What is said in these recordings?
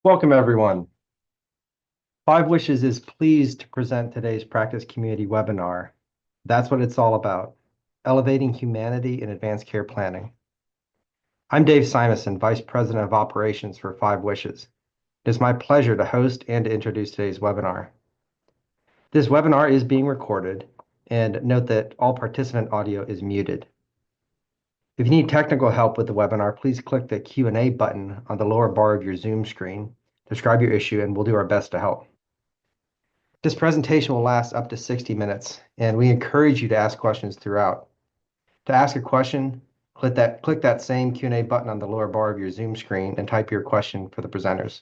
Welcome, everyone. Five Wishes is pleased to present today's Practice Community webinar. That's what it's all about, elevating humanity in advanced care planning. I'm Dave Simonson, Vice President of Operations for Five Wishes. It is my pleasure to host and to introduce today's webinar. This webinar is being recorded, and note that all participant audio is muted. If you need technical help with the webinar, please click the Q&A button on the lower bar of your Zoom screen. Describe your issue, and we'll do our best to help. This presentation will last up to 60 minutes, and we encourage you to ask questions throughout. To ask a question, click that same Q&A button on the lower bar of your Zoom screen and type your question for the presenters.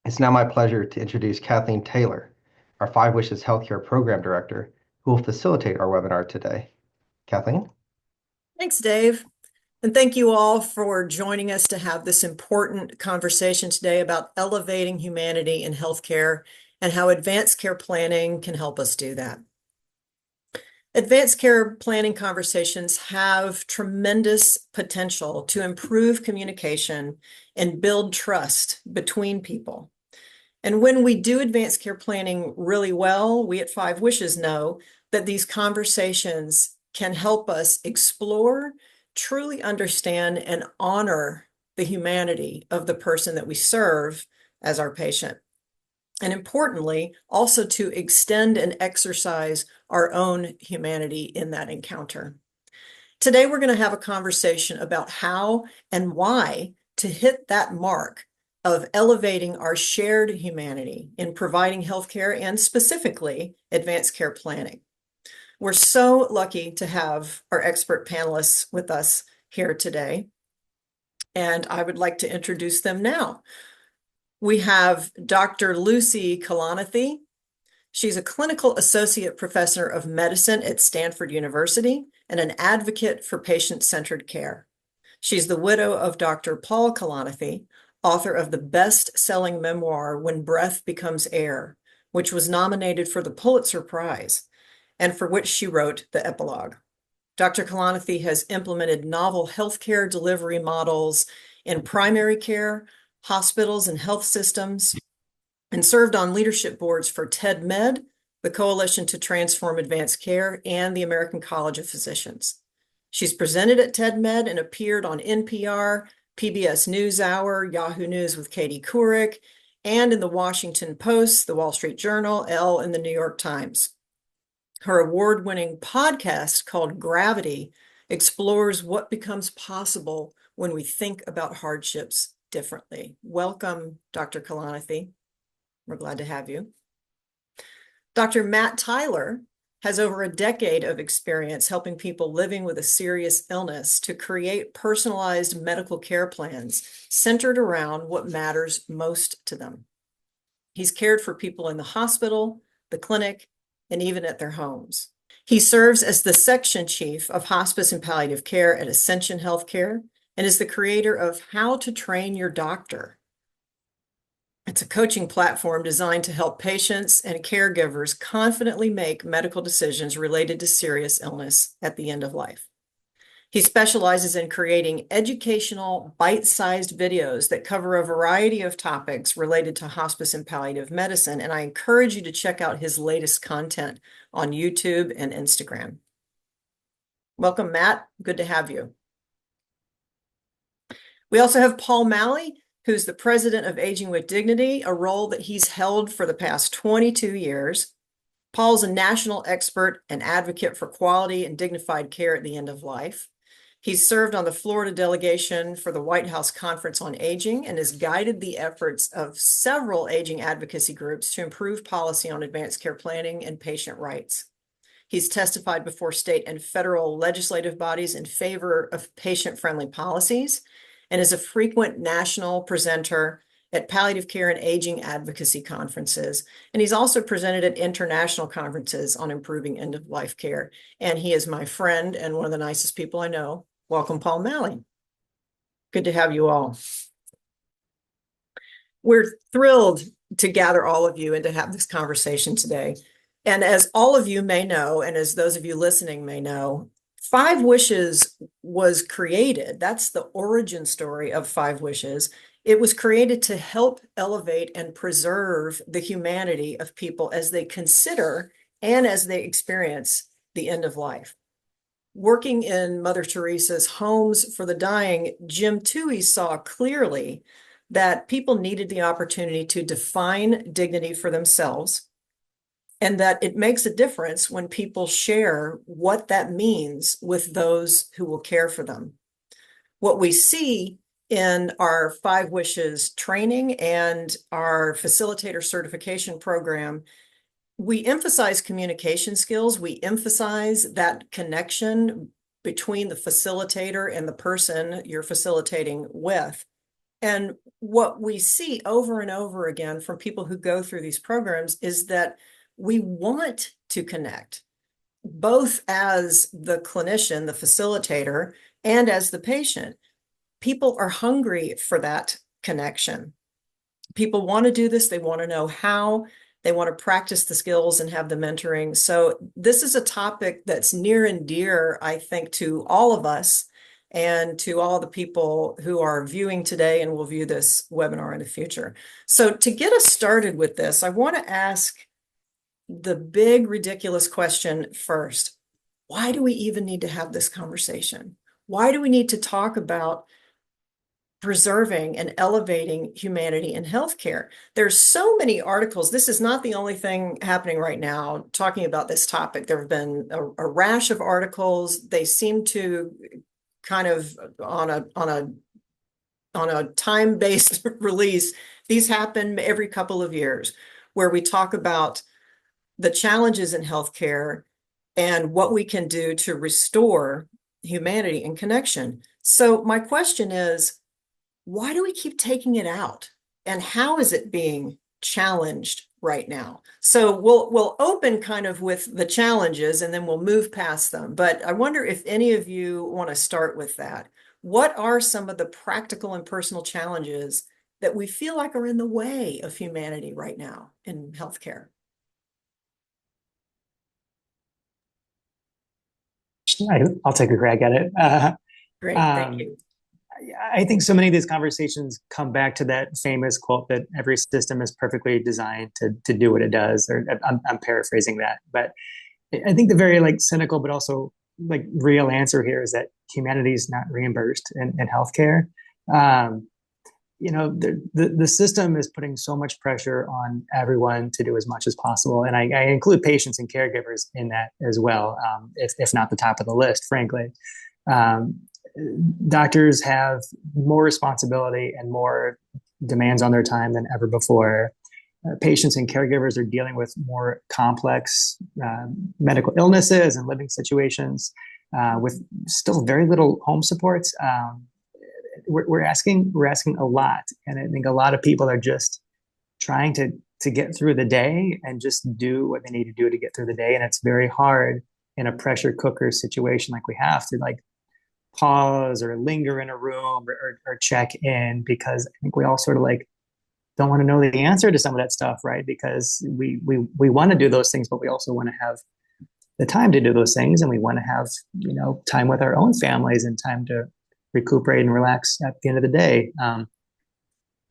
It's now my pleasure to introduce Kathleen Taylor, our Five Wishes Healthcare Program Director, who will facilitate our webinar today. Kathleen? Thanks, Dave. And thank you all for joining us to have this important conversation today about elevating humanity in healthcare and how advanced care planning can help us do that. Advanced care planning conversations have tremendous potential to improve communication and build trust between people. And when we do advanced care planning really well, we at Five Wishes know that these conversations can help us explore, truly understand, and honor the humanity of the person that we serve as our patient. And importantly, also to extend and exercise our own humanity in that encounter. Today, we're going to have a conversation about how and why to hit that mark of elevating our shared humanity in providing healthcare and specifically advanced care planning. We're so lucky to have our expert panelists with us here today, and I would like to introduce them now. We have Dr. Lucy Kalanithi. She's a clinical associate professor of medicine at Stanford University and an advocate for patient-centered care. She's the widow of Dr. Paul Kalanithi, author of the best-selling memoir, When Breath Becomes Air, which was nominated for the Pulitzer Prize, and for which she wrote the epilogue. Dr. Kalanithi has implemented novel healthcare delivery models in primary care, hospitals, and health systems, and served on leadership boards for TED-Med, the Coalition to Transform Advanced Care, and the American College of Physicians. She's presented at TED-Med and appeared on NPR, PBS NewsHour, Yahoo News with Katie Couric, and in the Washington Post, the Wall Street Journal, Elle, and the New York Times. Her award-winning podcast called Gravity explores what becomes possible when we think about hardships differently. Welcome, Dr. Kalanithi. We're glad to have you. Dr. Matt Tyler has over a decade of experience helping people living with a serious illness to create personalized medical care plans centered around what matters most to them. He's cared for people in the hospital, the clinic, and even at their homes. He serves as the section chief of hospice and palliative care at Ascension Healthcare and is the creator of How to Train Your Doctor. It's a coaching platform designed to help patients and caregivers confidently make medical decisions related to serious illness at the end of life. He specializes in creating educational, bite-sized videos that cover a variety of topics related to hospice and palliative medicine, and I encourage you to check out his latest content on YouTube and Instagram. Welcome, Matt. Good to have you. We also have Paul Malley, who's the president of Aging with Dignity, a role that he's held for the past 22 years. Paul's a national expert and advocate for quality and dignified care at the end of life. He's served on the Florida delegation for the White House Conference on Aging and has guided the efforts of several aging advocacy groups to improve policy on advanced care planning and patient rights. He's testified before state and federal legislative bodies in favor of patient-friendly policies and is a frequent national presenter at palliative care and aging advocacy conferences. And he's also presented at international conferences on improving end-of-life care. And he is my friend and one of the nicest people I know. Welcome, Paul Malley. Good to have you all. We're thrilled to gather all of you and to have this conversation today. And as all of you may know, and as those of you listening may know, Five Wishes was created. That's the origin story of Five Wishes It was created to help elevate and preserve the humanity of people as they consider and as they experience the end of life. Working in Mother Teresa's homes for the dying, Jim Toohey saw clearly that people needed the opportunity to define dignity for themselves, and that it makes a difference when people share what that means with those who will care for them. What we see in our Five Wishes training and our facilitator certification program, we emphasize communication skills. We emphasize that connection between the facilitator and the person you're facilitating with. And what we see over and over again from people who go through these programs is that we want to connect, both as the clinician, the facilitator, and as the patient. People are hungry for that connection. People want to do this. They want to know how. They want to practice the skills and have the mentoring. So this is a topic that's near and dear, I think, to all of us and to all the people who are viewing today and will view this webinar in the future. So to get us started with this, I want to ask the big, ridiculous question first. Why do we even need to have this conversation? Why do we need to talk about preserving and elevating humanity in healthcare? There's so many articles. This is not the only thing happening right now talking about this topic. There have been a rash of articles. They seem to kind of on a time-based release. These happen every couple of years where we talk about the challenges in healthcare and what we can do to restore humanity and connection. So my question is, why do we keep taking it out? And how is it being challenged right now? So we'll open kind of with the challenges and then we'll move past them. But I wonder if any of you want to start with that. What are some of the practical and personal challenges that we feel like are in the way of humanity right now in healthcare? I'll take a crack at it. Great, thank Um, you. I think so many of these conversations come back to that famous quote that every system is perfectly designed to do what it does. Or I'm paraphrasing that, but I think the very like cynical but also like real answer here is that humanity is not reimbursed in healthcare. Um, the system is putting so much pressure on everyone to do as much as possible, and I include patients and caregivers in that as well, if not the top of the list, frankly. Um, Doctors have more responsibility and more demands on their time than ever before. Patients and caregivers are dealing with more complex medical illnesses and living situations with still very little home supports. We're asking a lot, and I think a lot of people are just trying to get through the day and just do what they need to do to get through the day, and it's very hard in a pressure cooker situation like we have to like pause or linger in a room or check in, because I think we all sort of like don't want to know the answer to some of that stuff, right? Because we want to do those things, but we also want to have the time to do those things, and we want to have time with our own families and time to recuperate and relax at the end of the day.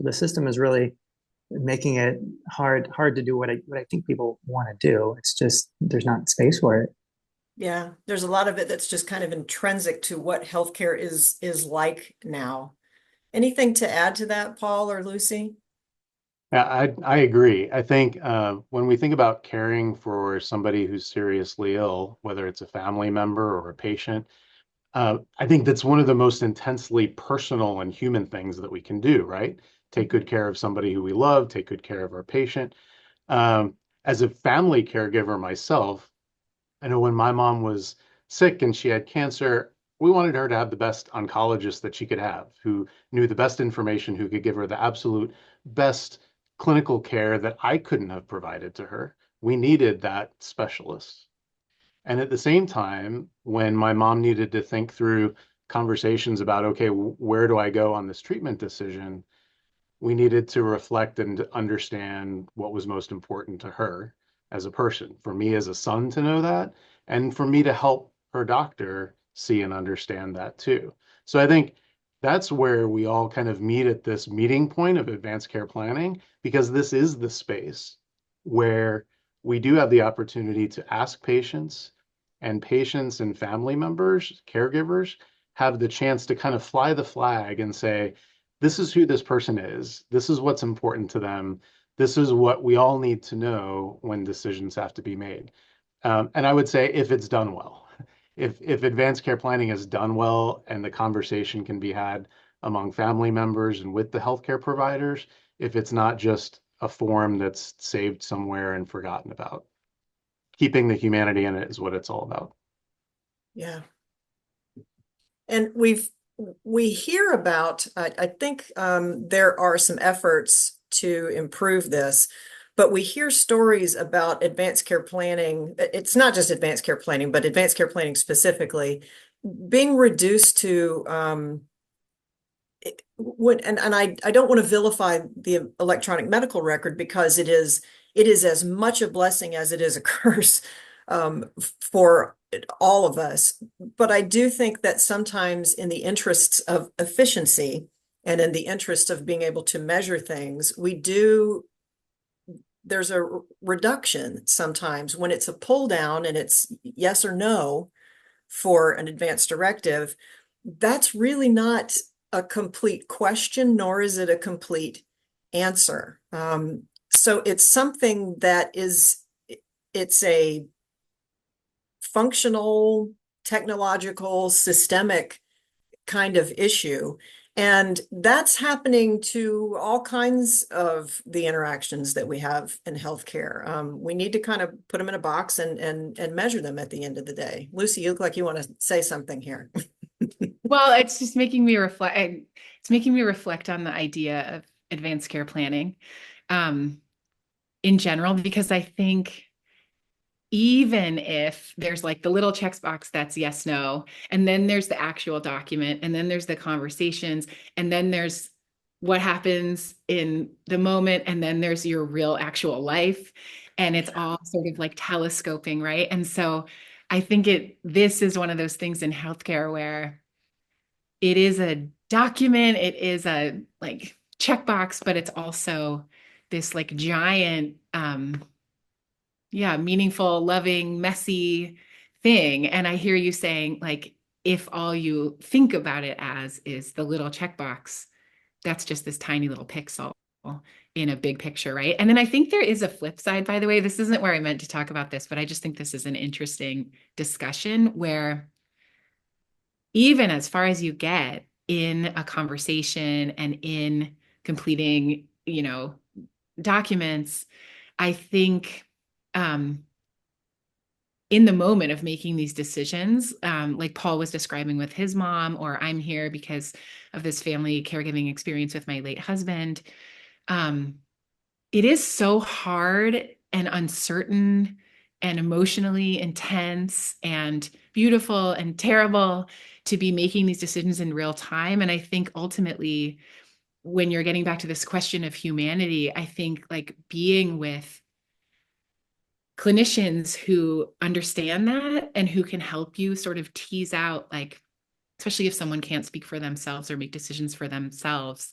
The system is really making it hard to do what I think people want to do. It's just there's not space for it. Yeah, there's a lot of it that's just kind of intrinsic to what healthcare is like now. Anything to add to that, Paul or Lucy? Yeah, I agree. I think when we think about caring for somebody who's seriously ill, whether it's a family member or a patient, I think that's one of the most intensely personal and human things that we can do, right? Take good care of somebody who we love, take good care of our patient. Um, as a family caregiver myself, I know when my mom was sick and she had cancer, we wanted her to have the best oncologist that she could have, who knew the best information, who could give her the absolute best clinical care that I couldn't have provided to her. We needed that specialist. And at the same time, when my mom needed to think through conversations about, okay, where do I go on this treatment decision? We needed to reflect and understand what was most important to her as a person, for me as a son to know that, and for me to help her doctor see and understand that too. So I think that's where we all kind of meet at this meeting point of advanced care planning, because this is the space where we do have the opportunity to ask patients, and patients and family members, caregivers, have the chance to kind of fly the flag and say, this is who this person is. This is what's important to them. This is what we all need to know when decisions have to be made. And I would say if it's done well, if advanced care planning is done well and the conversation can be had among family members and with the healthcare providers, if it's not just a form that's saved somewhere and forgotten about. Keeping the humanity in it is what it's all about. Yeah. And we hear about, I think there are some efforts to improve this, but we hear stories about advanced care planning. It's not just advanced care planning, but advanced care planning specifically being reduced to I don't want to vilify the electronic medical record, because it is as much a blessing as it is a curse for all of us. But I do think that sometimes in the interests of efficiency and in the interest of being able to measure things, there's a reduction sometimes when it's a pull down and it's yes or no for an advanced directive. That's really not a complete question, nor is it a complete answer. So it's something that it's a functional, technological, systemic kind of issue. And that's happening to all kinds of the interactions that we have in healthcare. We need to kind of put them in a box and measure them at the end of the day. Lucy, you look like you want to say something here. Well, it's just making me reflect. It's making me reflect on the idea of advanced care planning in general, because I think even if there's like the little checkbox that's yes, no, and then there's the actual document, and then there's the conversations, and then there's what happens in the moment, and then there's your real actual life, and it's all sort of like telescoping, right? And so I think this is one of those things in healthcare where it is a document, it is a like checkbox, but it's also this like giant meaningful, loving, messy thing. And I hear you saying, like, if all you think about it as is the little checkbox, that's just this tiny little pixel in a big picture, right? And then I think there is a flip side, by the way. This isn't where I meant to talk about this, but I just think this is an interesting discussion where even as far as you get in a conversation and in completing, documents, I think in the moment of making these decisions, like Paul was describing with his mom, or I'm here because of this family caregiving experience with my late husband, it is so hard and uncertain and emotionally intense and beautiful and terrible to be making these decisions in real time. And I think ultimately, when you're getting back to this question of humanity, I think like being with clinicians who understand that and who can help you sort of tease out, like, especially if someone can't speak for themselves or make decisions for themselves,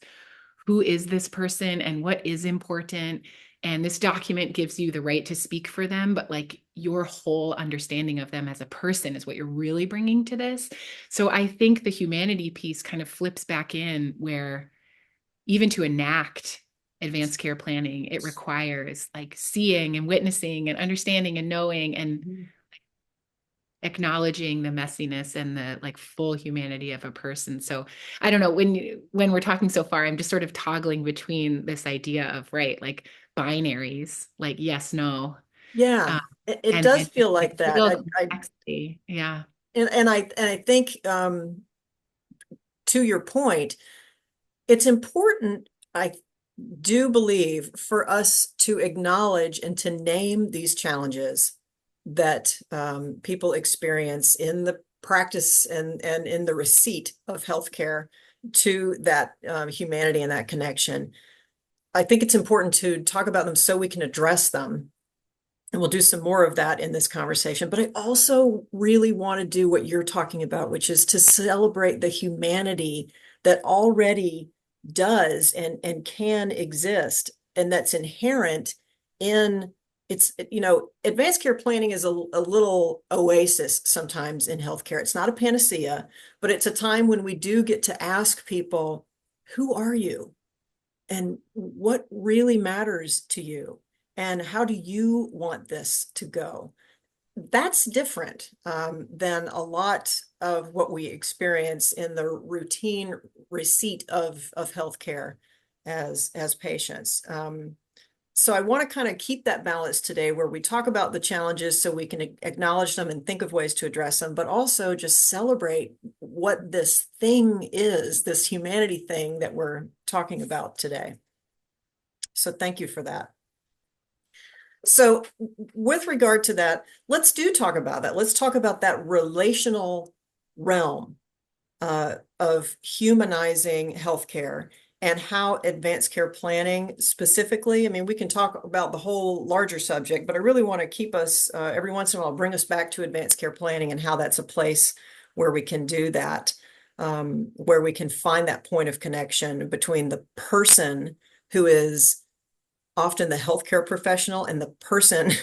who is this person and what is important? And this document gives you the right to speak for them, but like your whole understanding of them as a person is what you're really bringing to this. So I think the humanity piece kind of flips back in, where even to enact advanced care planning, it requires like seeing and witnessing and understanding and knowing and acknowledging the messiness and the like full humanity of a person. So I don't know, when we're talking so far, I'm just sort of toggling between this idea of, right, like binaries, like yes, no. Yeah, it does feel like that. Yeah. And I think to your point, it's important, I do believe, for us to acknowledge and to name these challenges that people experience in the practice and in the receipt of healthcare, to that humanity and that connection. I think it's important to talk about them so we can address them. And we'll do some more of that in this conversation. But I also really want to do what you're talking about, which is to celebrate the humanity that already does and can exist, and that's inherent in it's, advanced care planning is a little oasis sometimes in healthcare. It's not a panacea, but it's a time when we do get to ask people, who are you? And what really matters to you? And how do you want this to go? That's different than a lot of what we experience in the routine receipt of healthcare as patients. So I want to kind of keep that balance today where we talk about the challenges so we can acknowledge them and think of ways to address them, but also just celebrate what this thing is, this humanity thing that we're talking about today. So thank you for that. So with regard to that, let's talk about that. Let's talk about that relational realm of humanizing healthcare and how advanced care planning specifically, I mean, we can talk about the whole larger subject, but I really want to keep us, every once in a while, bring us back to advanced care planning and how that's a place where we can do that, where we can find that point of connection between the person who is often the healthcare professional and the person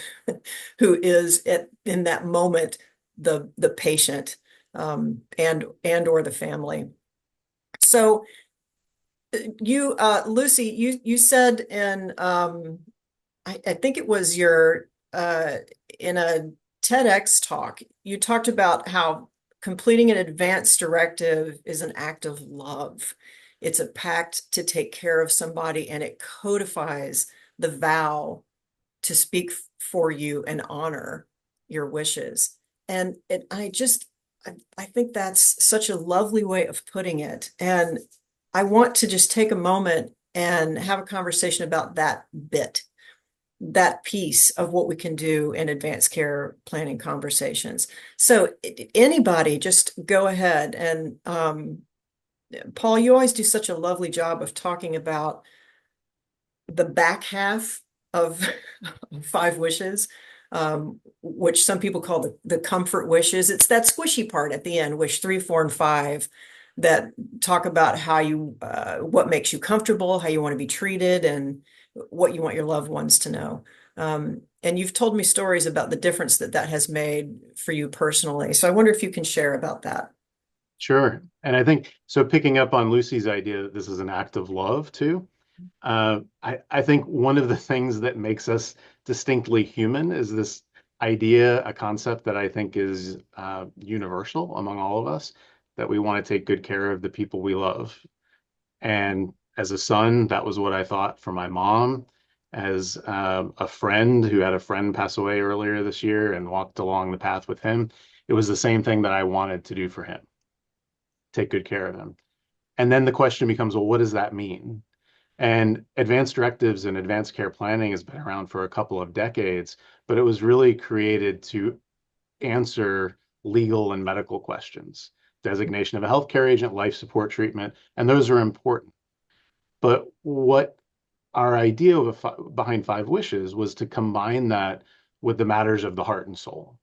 who is in that moment the patient and or the family. So you Lucy, you said in I think it was your in a TEDx talk, you talked about how completing an advance directive is an act of love. It's a pact to take care of somebody, and it codifies the vow to speak for you and honor your wishes. And I think that's such a lovely way of putting it. And I want to just take a moment and have a conversation about that bit, that piece of what we can do in advanced care planning conversations. So anybody just go ahead and Paul, you always do such a lovely job of talking about the back half of Five Wishes, which some people call the comfort wishes. It's that squishy part at the end, wish 3, 4, and 5, that talk about how you, what makes you comfortable, how you want to be treated, and what you want your loved ones to know. And you've told me stories about the difference that has made for you personally. So I wonder if you can share about that. Sure. And I think so, picking up on Lucy's idea that this is an act of love too. I think one of the things that makes us distinctly human is this idea, a concept that I think is universal among all of us, that we want to take good care of the people we love. And as a son, that was what I thought for my mom. As a friend who had a friend pass away earlier this year and walked along the path with him, it was the same thing that I wanted to do for him, take good care of him. And then the question becomes, well, what does that mean? And advanced directives and advanced care planning has been around for a couple of decades, but it was really created to answer legal and medical questions, designation of a healthcare agent, life support treatment, and those are important. But what our idea behind Five Wishes was to combine that with the matters of the heart and soul,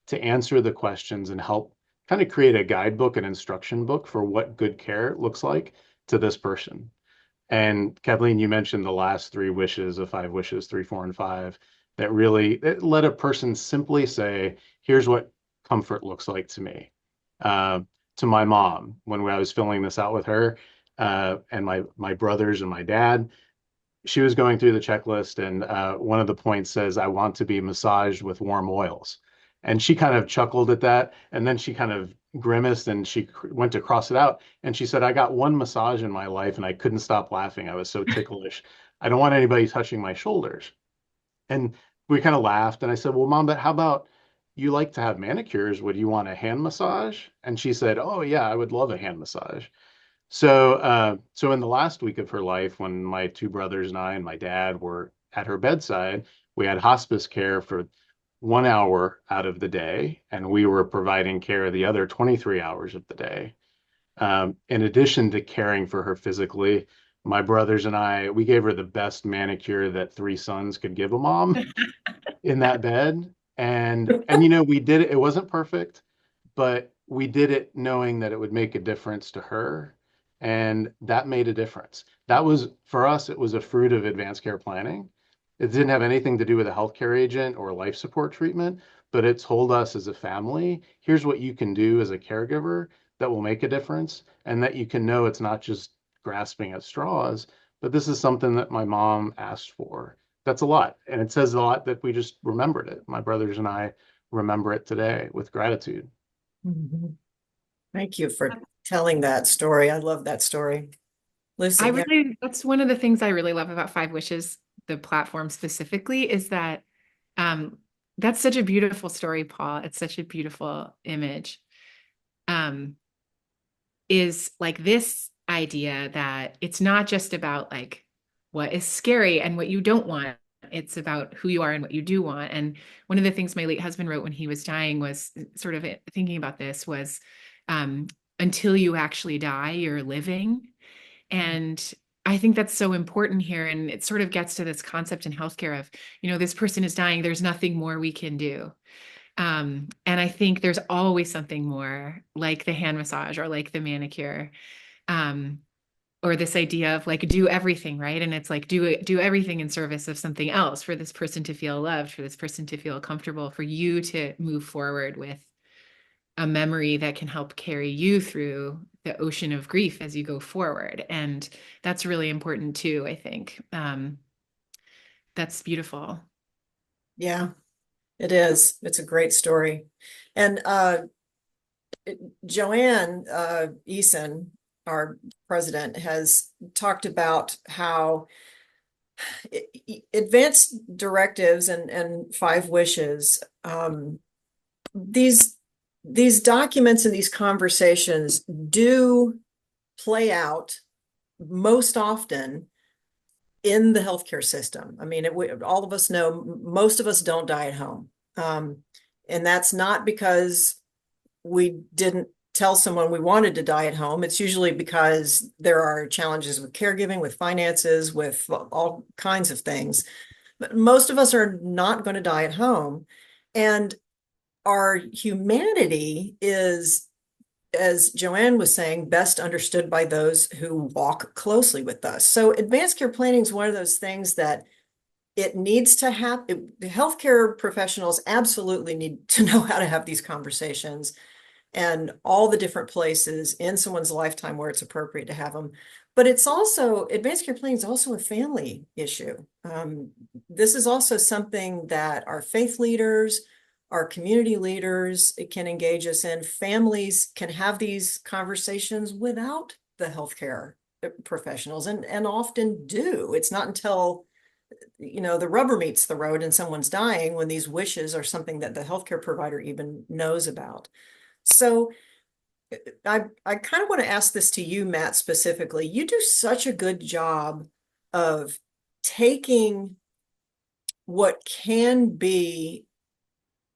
to answer the questions and help kind of create a guidebook, an instruction book for what good care looks like to this person. And Kathleen, you mentioned the last 3 wishes of Five Wishes, 3, 4, and 5, that really let a person simply say, here's what comfort looks like to me. To my mom, when I was filling this out with her, and my brothers and my dad, she was going through the checklist, and one of the points says, I want to be massaged with warm oils. And she kind of chuckled at that, and then she kind of grimaced and she went to cross it out. And she said, I got one massage in my life and I couldn't stop laughing. I was so ticklish. I don't want anybody touching my shoulders. And we kind of laughed. And I said, well, Mom, but how about you like to have manicures? Would you want a hand massage? And she said, oh, yeah, I would love a hand massage. So in the last week of her life, when my 2 brothers and I and my dad were at her bedside, we had hospice care for 1 hour out of the day, and we were providing care the other 23 hours of the day. In addition to caring for her physically, my brothers and I, we gave her the best manicure that 3 sons could give a mom in that bed. And we did it. It wasn't perfect, but we did it knowing that it would make a difference to her. And that made a difference. That was, for us, it was a fruit of advanced care planning. It didn't have anything to do with a healthcare agent or life support treatment, but it told us as a family, here's what you can do as a caregiver that will make a difference, and that you can know it's not just grasping at straws, but this is something that my mom asked for. That's a lot. And it says a lot that we just remembered it. My brothers and I remember it today with gratitude. Mhm. Thank you for telling that story. I love that story. Lucy, yeah. That's one of the things I really love about Five Wishes, the platform specifically, is that um, that's such a beautiful story, Paul. It's such a beautiful image. Um, is like this idea that it's not just about like what is scary and what you don't want. It's about who you are and what you do want. And one of the things my late husband wrote when he was dying was sort of thinking about this was um, until you actually die, you're living. And I think that's so important here. And it sort of gets to this concept in healthcare of, this person is dying, there's nothing more we can do. And I think there's always something more, like the hand massage or like the manicure, um, or this idea of like do everything, right? And it's like do everything in service of something else for this person to feel loved, for this person to feel comfortable, for you to move forward with a memory that can help carry you through the ocean of grief as you go forward. And that's really important too, I think. That's beautiful. Yeah, it is. It's a great story. And Joanne Eason, our president, has talked about how advanced directives and Five Wishes, these documents and these conversations do play out most often in the healthcare system. I mean, all of us know most of us don't die at home. And that's not because we didn't tell someone we wanted to die at home. It's usually because there are challenges with caregiving, with finances, with all kinds of things. But most of us are not going to die at home. And our humanity is, as Joanne was saying, best understood by those who walk closely with us. So advanced care planning is one of those things that it needs to happen. Healthcare professionals absolutely need to know how to have these conversations and all the different places in someone's lifetime where it's appropriate to have them. But it's also, advanced care planning is also a family issue. This is also something that our faith leaders, our community leaders can engage us in. Families can have these conversations without the healthcare professionals and often do. It's not until the rubber meets the road and someone's dying when these wishes are something that the healthcare provider even knows about. So I kind of want to ask this to you, Matt, specifically. You do such a good job of taking what can be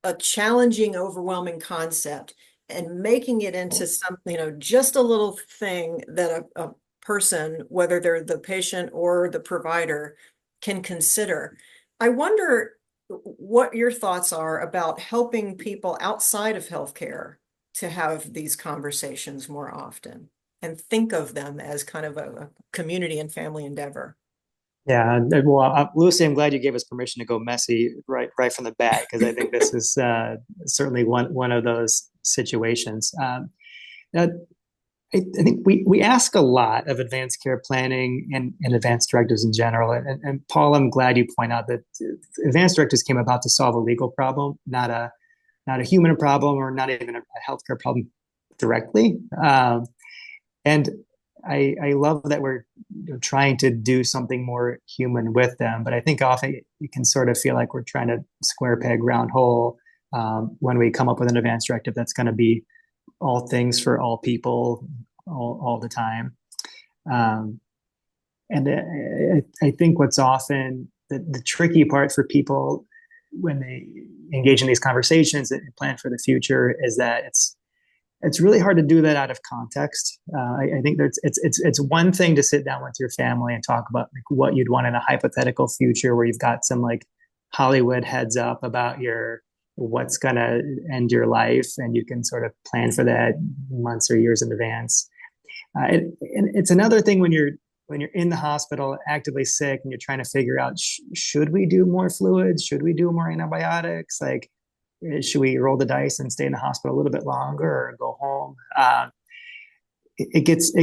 a challenging, overwhelming concept and making it into something, just a little thing that a person, whether they're the patient or the provider, can consider. I wonder what your thoughts are about helping people outside of healthcare to have these conversations more often and think of them as kind of a community and family endeavor. Yeah, well, Lucy, I'm glad you gave us permission to go messy right from the bat, because I think this is certainly one of those situations. I think we ask a lot of advanced care planning and advanced directives in general. And Paul, I'm glad you point out that advanced directives came about to solve a legal problem, not a human problem, or not even a healthcare problem directly. And I love that we're trying to do something more human with them, but I think often you can sort of feel like we're trying to square peg round hole when we come up with an advanced directive that's going to be all things for all people all the time. And I think what's often the tricky part for people when they engage in these conversations and plan for the future is that it's really hard to do that out of context. I think that it's one thing to sit down with your family and talk about like what you'd want in a hypothetical future where you've got some like Hollywood heads up about what's going to end your life, and you can sort of plan for that months or years in advance. And it's another thing when you're in the hospital actively sick and you're trying to figure out, should we do more fluids? Should we do more antibiotics? Like, should we roll the dice and stay in the hospital a little bit longer or go home? It gets,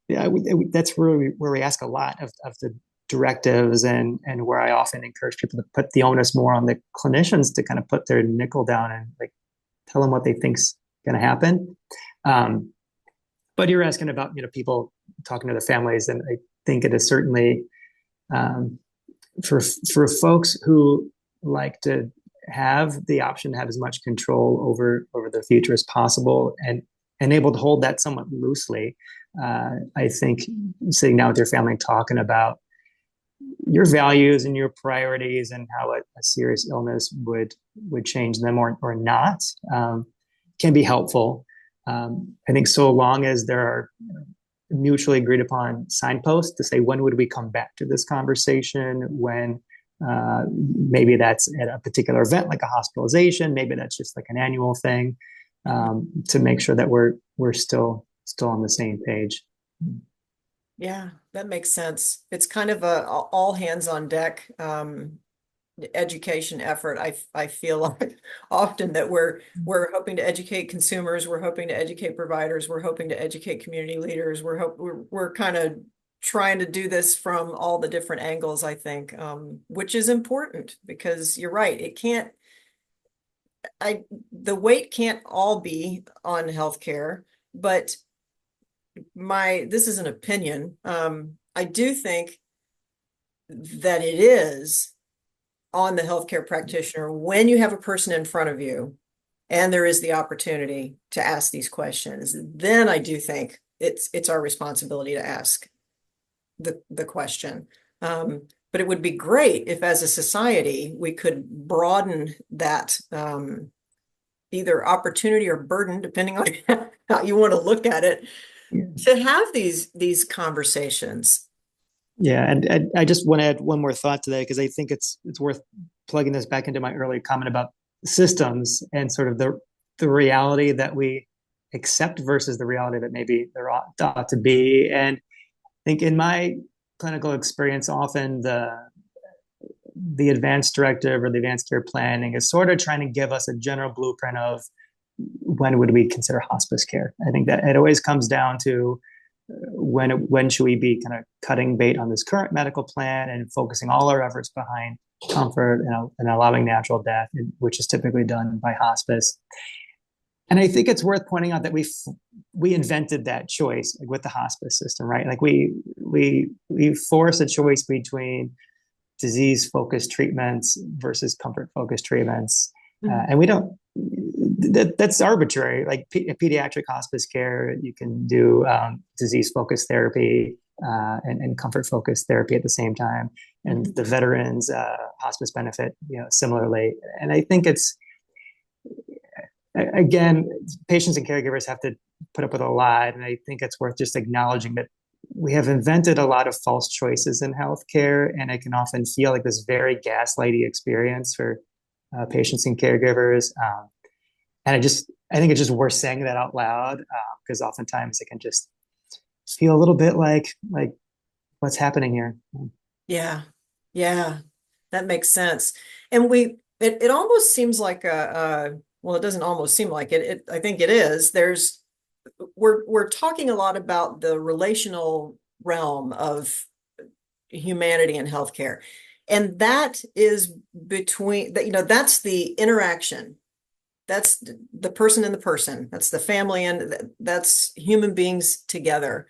yeah, that's where we ask a lot of the directives, and where I often encourage people to put the onus more on the clinicians to kind of put their nickel down and like tell them what they think's going to happen. But you're asking about, people talking to their families, and I think it is certainly for folks who like to have the option to have as much control over their future as possible, and able to hold that somewhat loosely. I think sitting down with your family and talking about your values and your priorities and how a serious illness would change them or not can be helpful. I think so long as there are mutually agreed upon signposts to say, when would we come back to this conversation? When maybe that's at a particular event like a hospitalization, maybe that's just like an annual thing, to make sure that we're still on the same page. Yeah, that makes sense. It's kind of a all hands on deck education effort. I feel like often that we're hoping to educate consumers, we're hoping to educate providers, we're hoping to educate community leaders. We're kind of trying to do this from all the different angles, I think, which is important, because you're right. It can't, the weight can't all be on healthcare, but this is an opinion. I do think that it is on the healthcare practitioner when you have a person in front of you and there is the opportunity to ask these questions. Then I do think it's our responsibility to ask the question. But it would be great if, as a society, we could broaden that either opportunity or burden, depending on how you want to look at it, to have these conversations. Yeah, and I just want to add one more thought to that, because I think it's worth plugging this back into my earlier comment about systems and sort of the reality that we accept versus the reality that maybe there ought to be. And I think in my clinical experience, often the advanced directive or the advanced care planning is sort of trying to give us a general blueprint of when would we consider hospice care. I think that it always comes down to when should we be kind of cutting bait on this current medical plan and focusing all our efforts behind comfort and allowing natural death, which is typically done by hospice. And I think it's worth pointing out that we invented that choice, like, with the hospice system, right? Like we force a choice between disease-focused treatments versus comfort-focused treatments, and we don't. That's arbitrary. Like pediatric hospice care, you can do disease-focused therapy and comfort-focused therapy at the same time, and the veterans hospice benefit, similarly. And I think it's, again, patients and caregivers have to put up with a lot, and I think it's worth just acknowledging that we have invented a lot of false choices in healthcare, and it can often feel like this very gaslighty experience for patients and caregivers. And I think it's just worth saying that out loud, because oftentimes it can just feel a little bit like what's happening here. Yeah, that makes sense. And it almost seems like well, it doesn't almost seem like it. I think it is. We're talking a lot about the relational realm of humanity and healthcare, and that is between that. That's the interaction. That's the person and the person. That's the family, and that's human beings together.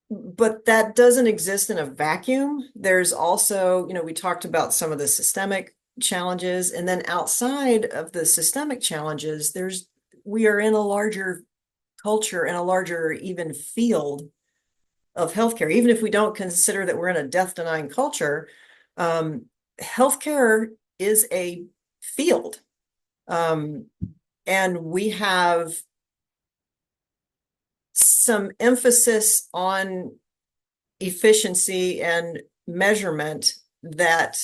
But that doesn't exist in a vacuum. There's also, we talked about some of the systemic challenges, and then outside of the systemic challenges, we are in a larger culture and a larger even field of healthcare. Even if we don't consider that we're in a death-denying culture, healthcare is a field. And we have some emphasis on efficiency and measurement that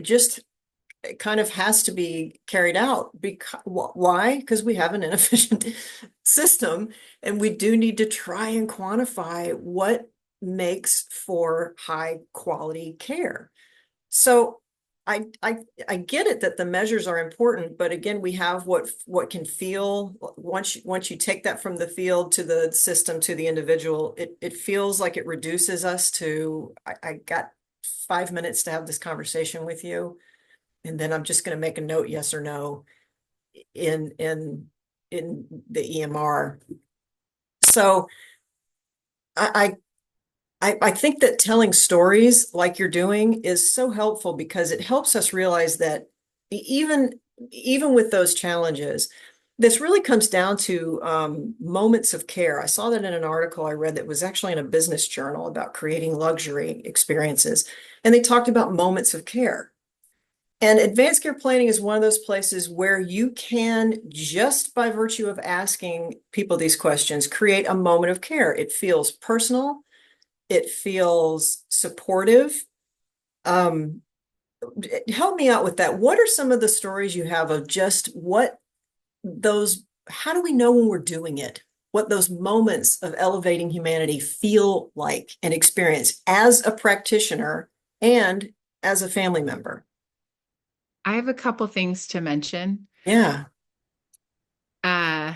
just kind of has to be carried out. Why? Because we have an inefficient system, and we do need to try and quantify what makes for high quality care. So I get it that the measures are important, but again, we have what can feel once you take that from the field to the system to the individual, it feels like it reduces us to I got 5 minutes to have this conversation with you, and then I'm just going to make a note, yes or no, in the EMR. So I think that telling stories like you're doing is so helpful because it helps us realize that even with those challenges, this really comes down to moments of care. I saw that in an article I read that was actually in a business journal about creating luxury experiences, and they talked about moments of care. And advanced care planning is one of those places where you can, just by virtue of asking people these questions, create a moment of care. It feels personal. It feels supportive. Um, Help me out with that. What are some of the stories you have of just how do we know when we're doing it? What those moments of elevating humanity feel like and experience as a practitioner and as a family member? I have a couple things to mention. Yeah. Uh,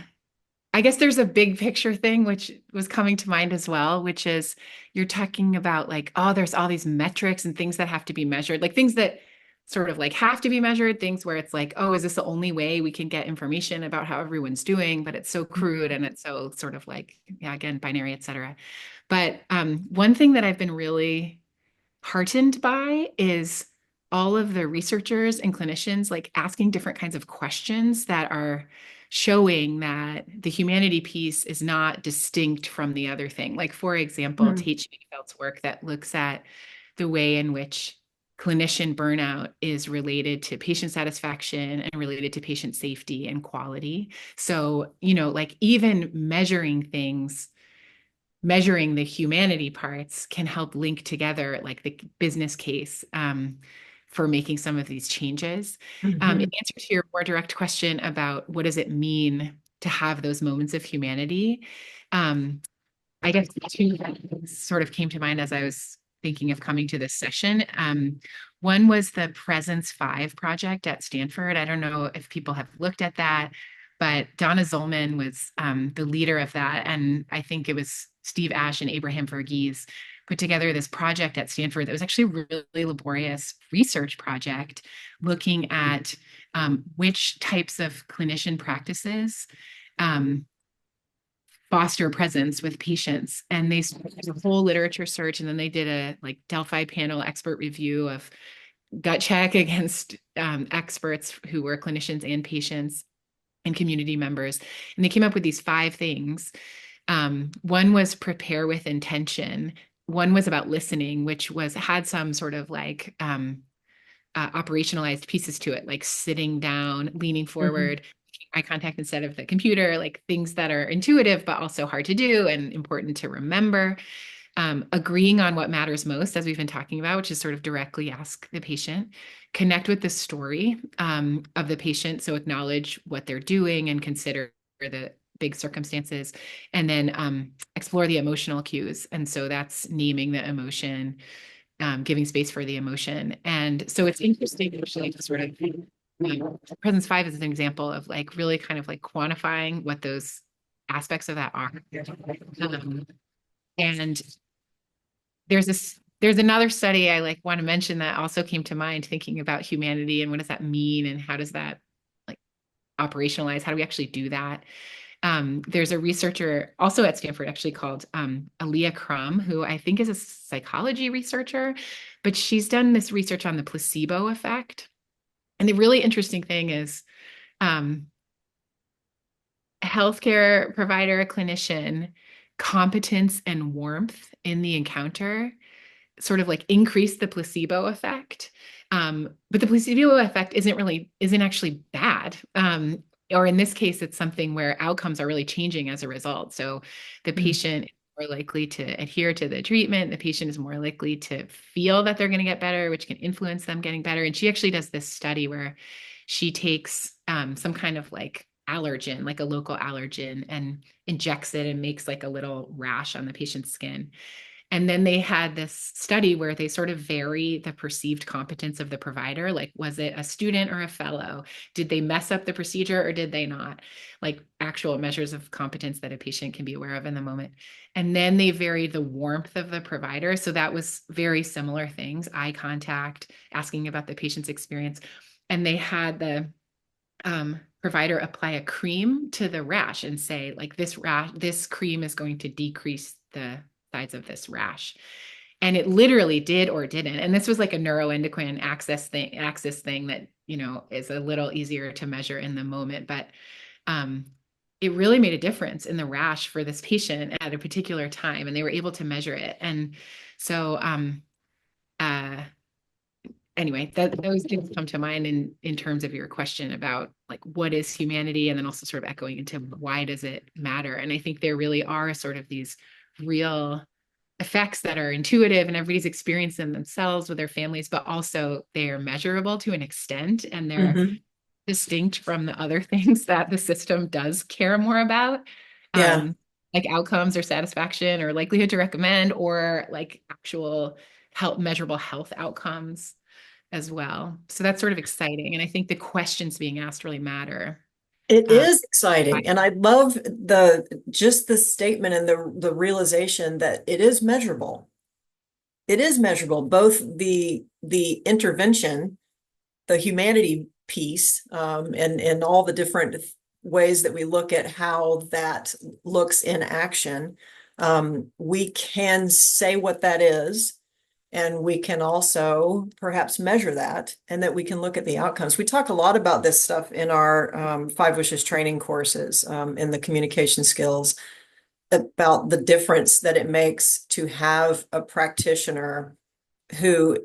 I guess there's a big picture thing which was coming to mind as well, which is you're talking about like, oh, there's all these metrics and things that have to be measured, like things that sort of like have to be measured, things where it's like, oh, is this the only way we can get information about how everyone's doing? But it's so crude and it's so sort of like, yeah, again, binary, et cetera. But one thing that I've been really heartened by is all of the researchers and clinicians like asking different kinds of questions that are showing that the humanity piece is not distinct from the other thing. Like, for example, Tate Schwefeld's work that looks at the way in which clinician burnout is related to patient satisfaction and related to patient safety and quality. So, like even measuring the humanity parts can help link together like the business case for making some of these changes. In answer to your more direct question about what does it mean to have those moments of humanity, I guess two things sort of came to mind as I was thinking of coming to this session. One was the Presence 5 project at Stanford. I don't know if people have looked at that, but Donna Zollman was the leader of that. And I think it was Steve Ash and Abraham Verghese put together this project at Stanford that was actually a really laborious research project looking at which types of clinician practices foster presence with patients. And they did a whole literature search, and then they did a like Delphi panel expert review of gut check against experts who were clinicians and patients and community members. And they came up with these 5 things. One was prepare with intention. One was about listening, which had some sort of like operationalized pieces to it, like sitting down, leaning forward, eye contact instead of the computer, like things that are intuitive, but also hard to do and important to remember. Agreeing on what matters most, as we've been talking about, which is sort of directly ask the patient, connect with the story of the patient. So acknowledge what they're doing and consider the big circumstances, and then explore the emotional cues. And so that's naming the emotion, giving space for the emotion. And so it's interesting actually to sort of Presence 5 is an example of like really kind of like quantifying what those aspects of that are. And there's another study I like want to mention that also came to mind thinking about humanity and what does that mean and how does that like operationalize? How do we actually do that? There's a researcher also at Stanford actually called Aaliyah Crum, who I think is a psychology researcher, but she's done this research on the placebo effect. And the really interesting thing is a healthcare provider, clinician, competence and warmth in the encounter sort of like increase the placebo effect. But the placebo effect isn't actually bad. Or in this case, it's something where outcomes are really changing as a result. So the patient is more likely to adhere to the treatment. The patient is more likely to feel that they're going to get better, which can influence them getting better. And she actually does this study where she takes some kind of like allergen, like a local allergen, and injects it and makes like a little rash on the patient's skin. And then they had this study where they sort of vary the perceived competence of the provider. Like, was it a student or a fellow? Did they mess up the procedure or did they not? Like actual measures of competence that a patient can be aware of in the moment. And then they varied the warmth of the provider. So that was very similar things, eye contact, asking about the patient's experience. And they had the provider apply a cream to the rash and say, like, this cream is going to decrease the size of this rash. And it literally did or didn't. And this was like a neuroendocrine axis thing that, is a little easier to measure in the moment. But it really made a difference in the rash for this patient at a particular time. And they were able to measure it. And so anyway, those things come to mind in terms of your question about like what is humanity, and then also sort of echoing into why does it matter. And I think there really are sort of these real effects that are intuitive and everybody's experiencing themselves with their families, but also they're measurable to an extent, and they're distinct from the other things that the system does care more about. Yeah. Like outcomes or satisfaction or likelihood to recommend, or like actual measurable health outcomes as well. So that's sort of exciting. And I think the questions being asked really matter. It Um, is exciting. And I love just the statement and the realization that it is measurable. It is measurable, both the intervention, the humanity piece, and all the different ways that we look at how that looks in action. We can say what that is, and we can also perhaps measure that, and that we can look at the outcomes. We talk a lot about this stuff in our 5 Wishes training courses, in the communication skills, about the difference that it makes to have a practitioner who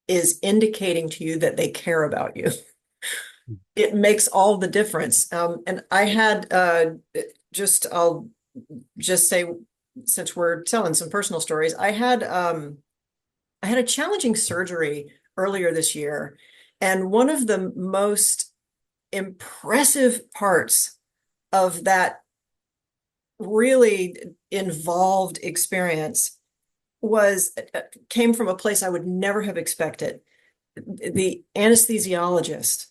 is indicating to you that they care about you. It makes all the difference. And I had I'll just say, since we're telling some personal stories, I had a challenging surgery earlier this year, and one of the most impressive parts of that really involved experience came from a place I would never have expected. The anesthesiologist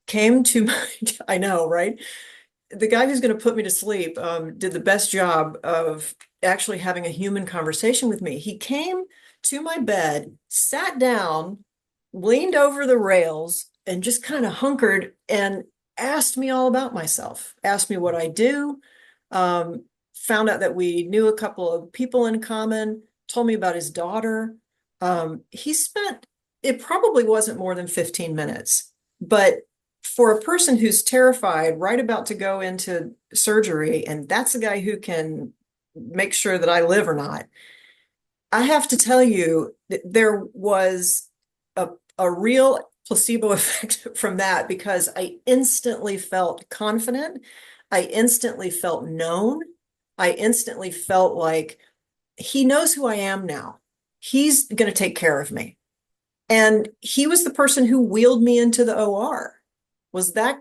came to my, I know, right? The guy who's going to put me to sleep did the best job of actually having a human conversation with me. He came to my bed, sat down, leaned over the rails, and just kind of hunkered and asked me all about myself, asked me what I do, found out that we knew a couple of people in common, told me about his daughter. It probably wasn't more than 15 minutes, but for a person who's terrified, right about to go into surgery, and that's the guy who can make sure that I live or not, I have to tell you that there was a real placebo effect from that, because I instantly felt confident. I instantly felt known. I instantly felt like he knows who I am now. He's going to take care of me. And he was the person who wheeled me into the OR, was that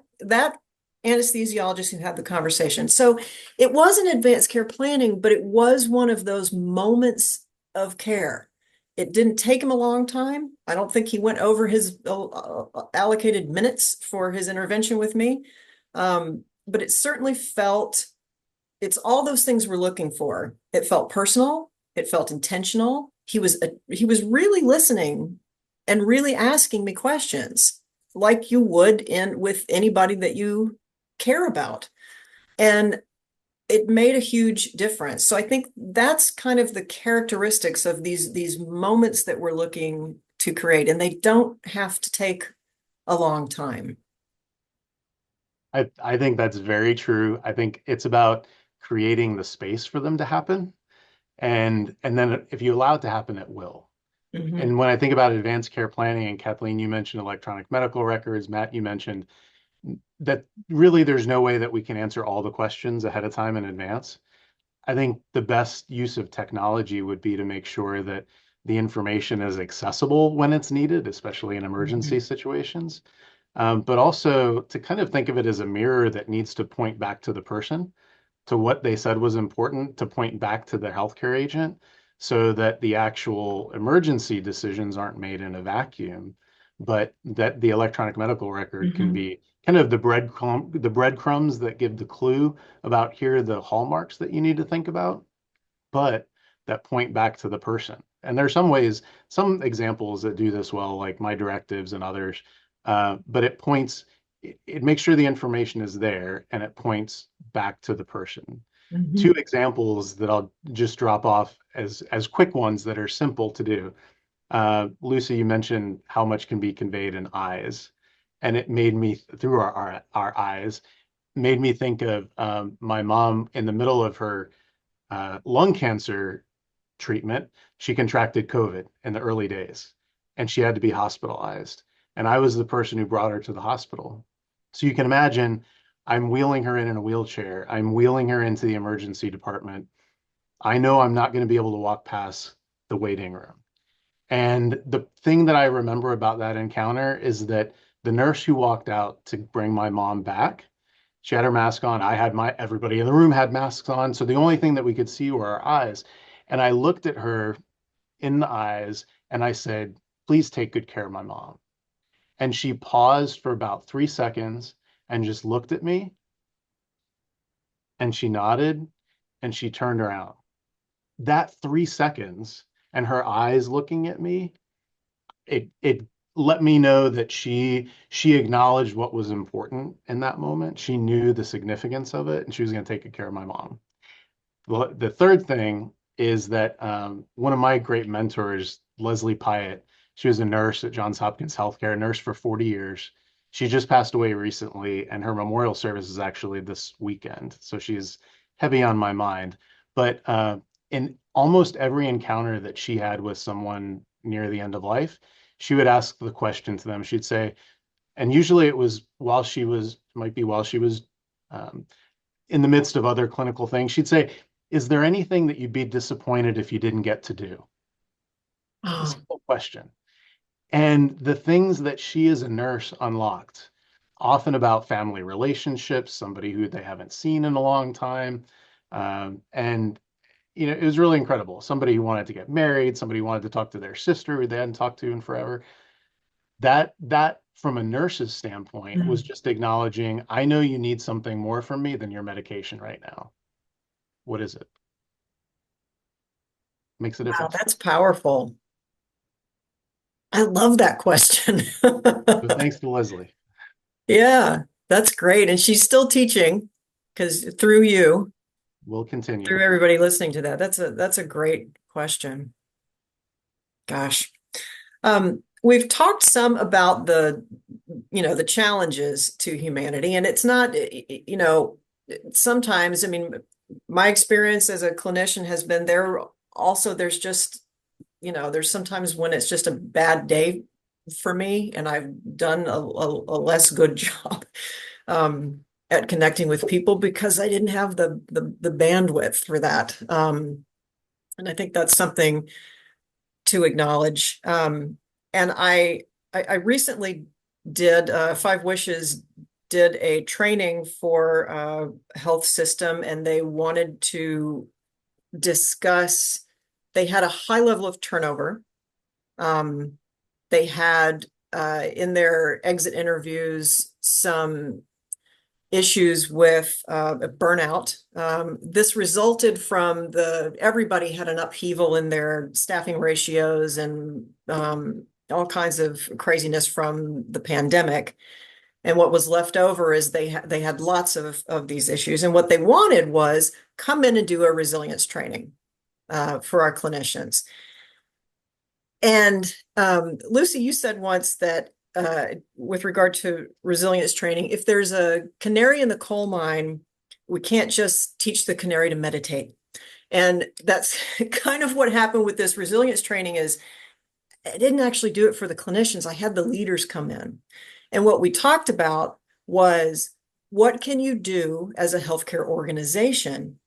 anesthesiologist who had the conversation. So it wasn't advanced care planning, but it was one of those moments of care. It didn't take him a long time. I don't think he went over his allocated minutes for his intervention with me. But it certainly it's all those things we're looking for. It felt personal. It felt intentional. He was really listening and really asking me questions like you would with anybody that you care about. And it made a huge difference. So I think that's kind of the characteristics of these moments that we're looking to create, and they don't have to take a long time. I think that's very true. I think it's about creating the space for them to happen. And then if you allow it to happen, it will. Mhm. And when I think about advanced care planning, and Kathleen, you mentioned electronic medical records, Matt, you mentioned that really there's no way that we can answer all the questions ahead of time in advance. I think the best use of technology would be to make sure that the information is accessible when it's needed, especially in emergency situations. but also to kind of think of it as a mirror that needs to point back to the person, to what they said was important, to point back to the healthcare agent so that the actual emergency decisions aren't made in a vacuum, but that the electronic medical record can be kind of the breadcrumbs that give the clue about here are the hallmarks that you need to think about, but that point back to the person. And there's some ways, some examples that do this well, like My Directives and others, but it makes sure the information is there and it points back to the person. Two examples that I'll just drop off as quick ones that are simple to do. Lucy, you mentioned how much can be conveyed in eyes, and it made me, through our eyes, made me think of my mom in the middle of her lung cancer treatment. She contracted COVID in the early days, and she had to be hospitalized. And I was the person who brought her to the hospital. So you can imagine, I'm wheeling her in a wheelchair. I'm wheeling her into the emergency department. I know I'm not going to be able to walk past the waiting room. And the thing that I remember about that encounter is that the nurse who walked out to bring my mom back, she had her mask on. Everybody in the room had masks on. So the only thing that we could see were our eyes. And I looked at her in the eyes and I said, please take good care of my mom. And she paused for about 3 seconds and just looked at me. And she nodded and she turned around. That 3 seconds and her eyes looking at me, it let me know that she acknowledged what was important in that moment. She knew the significance of it, and she was going to take good care of my mom. The third thing is that one of my great mentors, Leslie Pyatt, she was a nurse at Johns Hopkins Healthcare, a nurse for 40 years. She just passed away recently, and her memorial service is actually this weekend. So she's heavy on my mind. But in almost every encounter that she had with someone near the end of life, she would ask the question to them. She'd say, and usually it was while she was in the midst of other clinical things, she'd say, is there anything that you'd be disappointed if you didn't get to do? A simple question. And the things that she as a nurse unlocked, often about family relationships, somebody who they haven't seen in a long time. And it was really incredible. Somebody who wanted to get married, somebody who wanted to talk to their sister who they hadn't talked to in forever. That from a nurse's standpoint was just acknowledging, I know you need something more from me than your medication right now. What is it? Makes a Wow, difference. that's powerful. I love that question. So thanks to Leslie. Yeah, that's great. And she's still teaching because through you, We'll continue. through everybody listening to that, that's a great question. Gosh. We've talked some about the challenges to humanity, and it's not, sometimes, I mean, my experience as a clinician has been there's just, there's sometimes when it's just a bad day for me, and I've done a less good job at connecting with people because I didn't have the bandwidth for that. And I think that's something to acknowledge. And I recently did 5 Wishes did a training for health system, and they wanted to discuss. They had a high level of turnover. They had in their exit interviews some issues with burnout. This resulted from everybody had an upheaval in their staffing ratios and all kinds of craziness from the pandemic. And what was left over is they had lots of these issues. And what they wanted was come in and do a resilience training for our clinicians. And Lucy, you said once that with regard to resilience training, if there's a canary in the coal mine, we can't just teach the canary to meditate. And that's kind of what happened with this resilience training. Is I didn't actually do it for the clinicians. I had the leaders come in. And what we talked about was, what can you do as a healthcare organization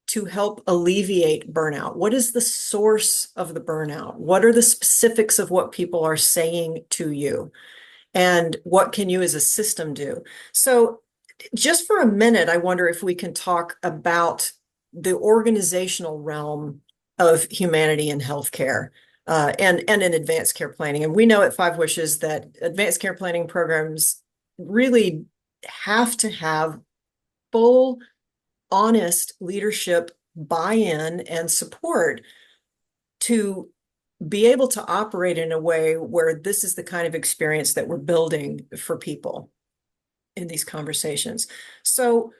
to help alleviate burnout? What is the source of the burnout? What are the specifics of what people are saying to you? And what can you as a system do? So just for a minute, I wonder if we can talk about the organizational realm of humanity in healthcare, and in advanced care planning. And we know at Five Wishes that advanced care planning programs really have to have full, honest leadership buy-in and support to be able to operate in a way where this is the kind of experience that we're building for people in these conversations. So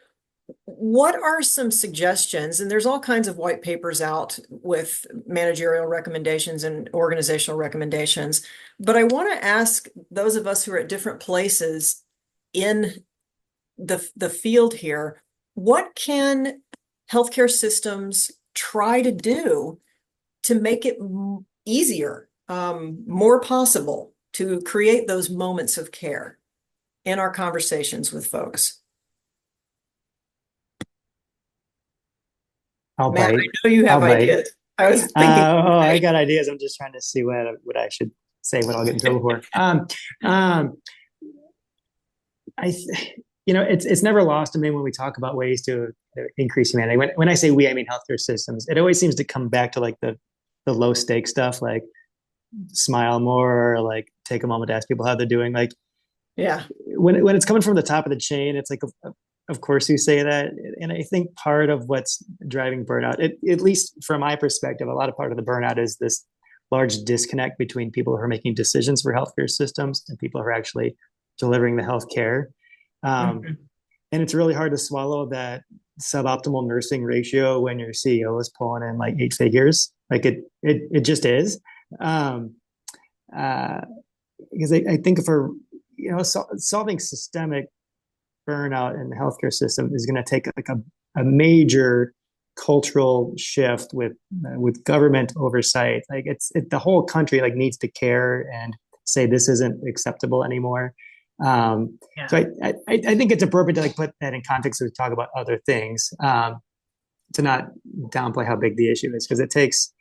what are some suggestions? And there's all kinds of white papers out with managerial recommendations and organizational recommendations. But I want to ask those of us who are at different places in the field here, what can healthcare systems try to do to make it easier, more possible to create those moments of care in our conversations with folks? I'll Matt, I bite. know you have I'll bite. ideas. I was thinking. I got ideas. I'm just trying to see what I should say, what I'll get in trouble for. It's never lost to me when we talk about ways to increase humanity. When I say we, I mean healthcare systems. It always seems to come back to like the low stake stuff, like smile more, or like take a moment to ask people how they're doing. Like, Yeah, when it's coming from the top of the chain, it's like, of course you say that. And I think part of what's driving burnout, at least from my perspective, a lot of part of the burnout is this large disconnect between people who are making decisions for healthcare systems and people who are actually delivering the healthcare. Mhm. And it's really hard to swallow that suboptimal nursing ratio when your CEO is pulling in like 8 figures. Like it just is. Because I think for solving systemic burnout in the healthcare system is going to take like a major cultural shift with government oversight. Like the whole country like needs to care and say this isn't acceptable anymore. Yeah. So I think it's appropriate to like put that in context as we talk about other things, to not downplay how big the issue is, because it takes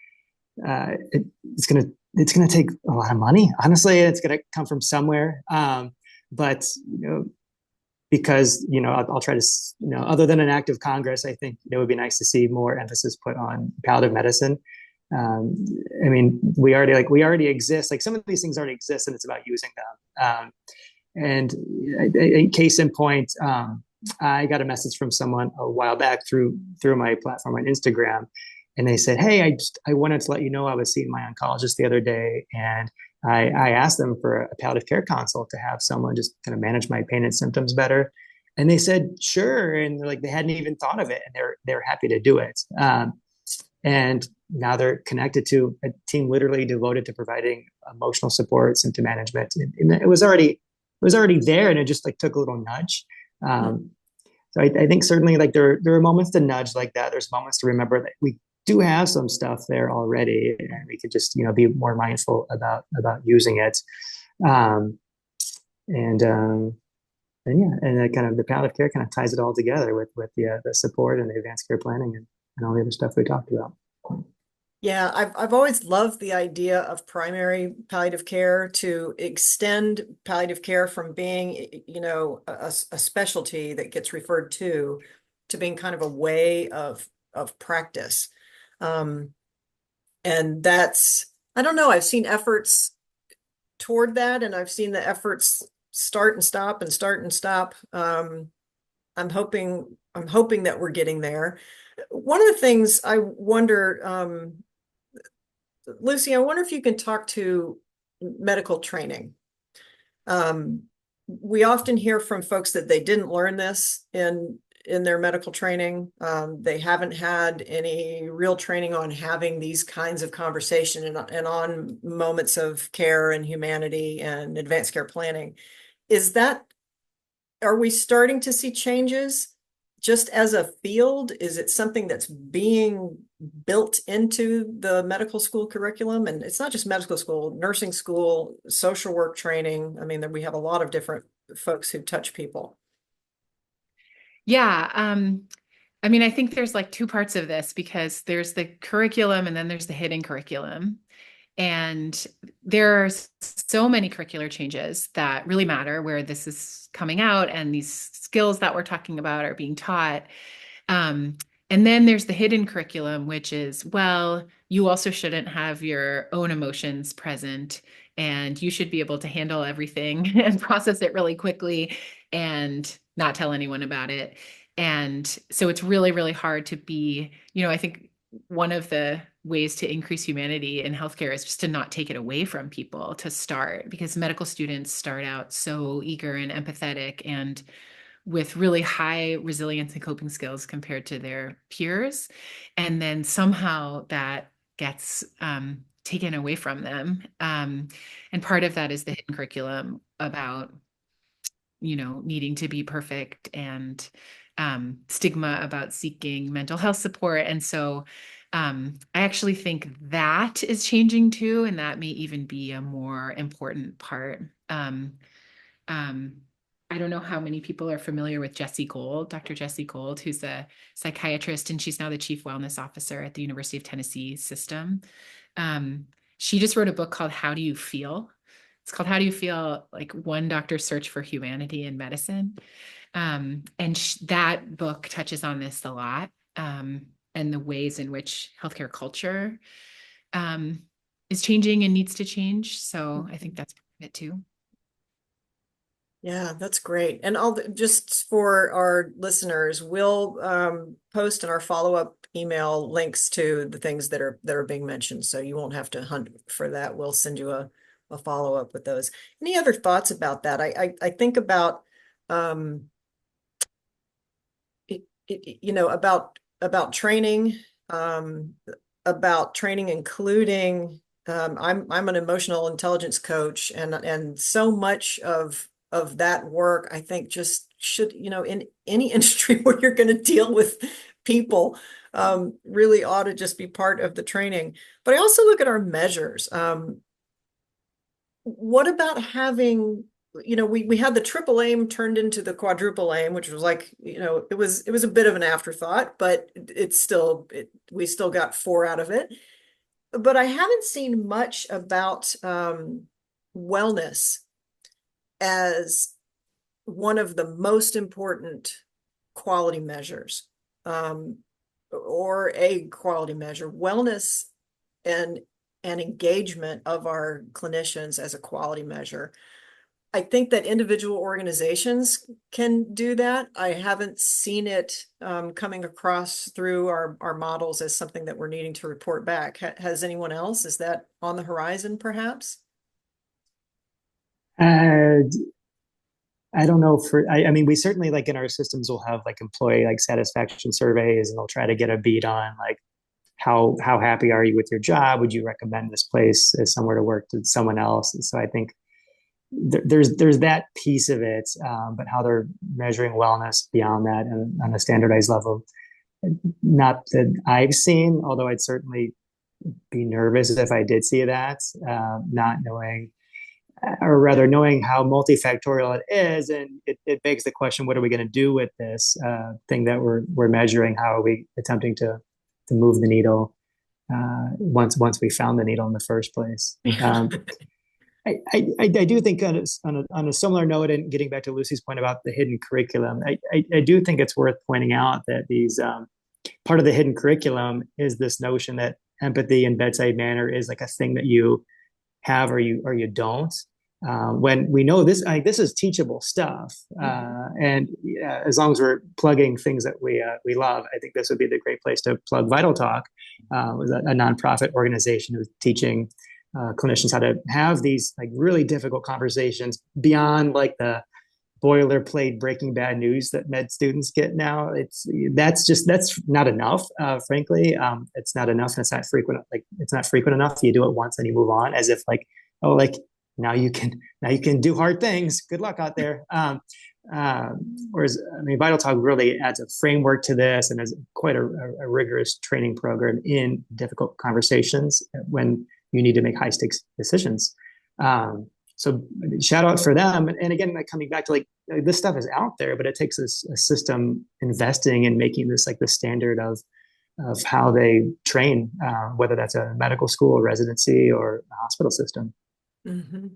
it's gonna take a lot of money. Honestly, it's gonna come from somewhere. But because I'll try to other than an act of Congress, I think it would be nice to see more emphasis put on palliative medicine. I mean, we already exist. Like some of these things already exist, and it's about using them. And a case in point, I got a message from someone a while back through my platform on Instagram, and they said, "Hey, I wanted to let you know I was seeing my oncologist the other day, and I asked them for a palliative care consult to have someone just kind of manage my pain and symptoms better." And they said, "Sure," and like they hadn't even thought of it, and they're happy to do it. And now they're connected to a team literally devoted to providing emotional support, symptom management, and it was already there, and it just like took a little nudge. So I think certainly like there are moments to nudge like that. There's moments to remember that we do have some stuff there already, and we could just be more mindful about using it. And yeah, and that kind of the palliative care kind of ties it all together with the support and the advanced care planning and all the other stuff we talked about. Yeah, I've always loved the idea of primary palliative care to extend palliative care from being, a specialty that gets referred to being kind of a way of practice. And that's, I don't know, I've seen efforts toward that, and I've seen the efforts start and stop and start and stop. I'm hoping that we're getting there. One of the things I wonder, Lucy, I wonder if you can talk to medical training. We often hear from folks that they didn't learn this in their medical training. They haven't had any real training on having these kinds of conversation and on moments of care and humanity and advanced care planning. Are we starting to see changes just as a field? Is it something that's being built into the medical school curriculum? And it's not just medical school, nursing school, social work training. I mean, we have a lot of different folks who touch people. Yeah. I mean, I think there's like two parts of this, because there's the curriculum and then there's the hidden curriculum. And there are so many curricular changes that really matter where this is coming out and these skills that we're talking about are being taught. And then there's the hidden curriculum, which is, well, you also shouldn't have your own emotions present, and you should be able to handle everything and process it really quickly and not tell anyone about it. And so it's really, really hard to be, I think one of the ways to increase humanity in healthcare is just to not take it away from people to start, because medical students start out so eager and empathetic and with really high resilience and coping skills compared to their peers. And then somehow that gets taken away from them. And part of that is the hidden curriculum about, needing to be perfect and stigma about seeking mental health support. And so I actually think that is changing too, and that may even be a more important part. I don't know how many people are familiar with Jessie Gold, Dr. Jessie Gold, who's a psychiatrist, and she's now the chief wellness officer at the University of Tennessee system. She just wrote a book called How Do You Feel? It's called How Do You Feel? Like One Doctor's Search for Humanity in Medicine. And that book touches on this a lot, and the ways in which healthcare culture is changing and needs to change. So I think that's part of it too. Yeah, that's great. And just for our listeners, we'll post in our follow-up email links to the things that are being mentioned. So you won't have to hunt for that. We'll send you a follow-up with those. Any other thoughts about that? I think about about training, including I'm an emotional intelligence coach, and so much of that work, I think, just should, in any industry where you're going to deal with people, really ought to just be part of the training. But I also look at our measures. What about having, we had the triple aim turned into the quadruple aim, which was like, it was a bit of an afterthought, but we still got 4 out of it. But I haven't seen much about wellness as one of the most important quality measures, or a quality measure. Wellness and engagement of our clinicians as a quality measure. I think that individual organizations can do that. I haven't seen it coming across through our models as something that we're needing to report back. Has anyone else? Is that on the horizon, perhaps? I don't know I mean, we certainly, like, in our systems, will have like employee like satisfaction surveys, and they'll try to get a beat on like how happy are you with your job? Would you recommend this place as somewhere to work to someone else? And so I think there's that piece of it, but how they're measuring wellness beyond that and on a standardized level, not that I've seen, although I'd certainly be nervous if I did see that, not knowing, or rather knowing how multifactorial it is. And it begs the question, what are we going to do with this thing that we're measuring? How are we attempting to move the needle once we found the needle in the first place? I do think on a similar note, and getting back to Lucy's point about the hidden curriculum, I do think it's worth pointing out that these part of the hidden curriculum is this notion that empathy and bedside manner is like a thing that you have or you don't. When we know this, this is teachable stuff, and as long as we're plugging things that we love, I think this would be the great place to plug Vital Talk, was a nonprofit organization who's teaching clinicians how to have these like really difficult conversations beyond like the boilerplate Breaking Bad news that med students get now. That's not enough, frankly. It's not enough, and it's not frequent. Like, it's not frequent enough. You do it once and you move on, as if like, oh, like now you can do hard things. Good luck out there. Whereas, I mean, Vital Talk really adds a framework to this and has quite a rigorous training program in difficult conversations when you need to make high stakes decisions. So shout out for them. And again, like, coming back to like, this stuff is out there, but it takes a system investing and making this like the standard of of how they train, whether that's a medical school, residency, or a hospital system. Mm-hmm.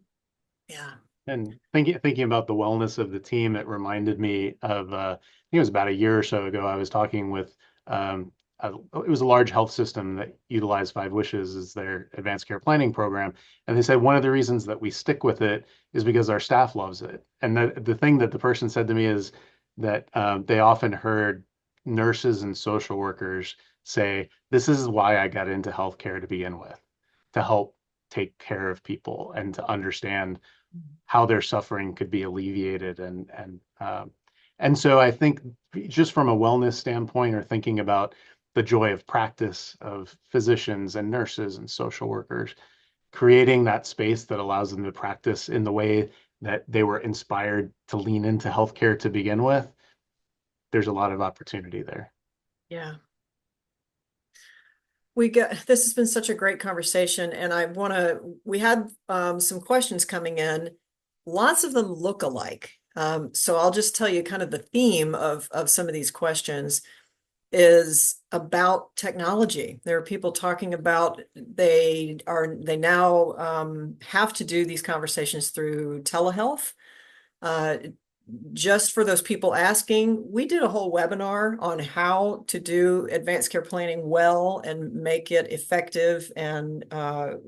Yeah. And thinking about the wellness of the team, it reminded me of I think it was about a year or so ago. I was talking with it was a large health system that utilized Five Wishes as their advanced care planning program, and they said one of the reasons that we stick with it is because our staff loves it. And the thing that the person said to me is that they often heard nurses and social workers say, "This is why I got into healthcare to begin with, to help take care of people and to understand how their suffering could be alleviated." And so I think just from a wellness standpoint, or thinking about the joy of practice of physicians and nurses and social workers, creating that space that allows them to practice in the way that they were inspired to lean into healthcare to begin with, there's a lot of opportunity there. Yeah. This has been such a great conversation, and we had some questions coming in. Lots of them look alike. So I'll just tell you kind of the theme of some of these questions is about technology. There are people talking about they now have to do these conversations through telehealth. Just for those people asking, we did a whole webinar on how to do advanced care planning well and make it effective, and all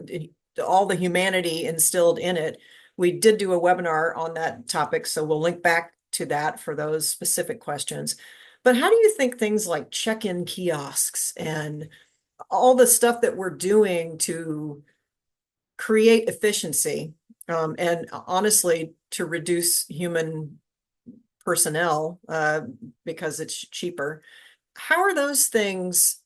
the humanity instilled in it. We did do a webinar on that topic, so we'll link back to that for those specific questions. But how do you think things like check-in kiosks and all the stuff that we're doing to create efficiency, and honestly, to reduce human personnel because it's cheaper, how are those things?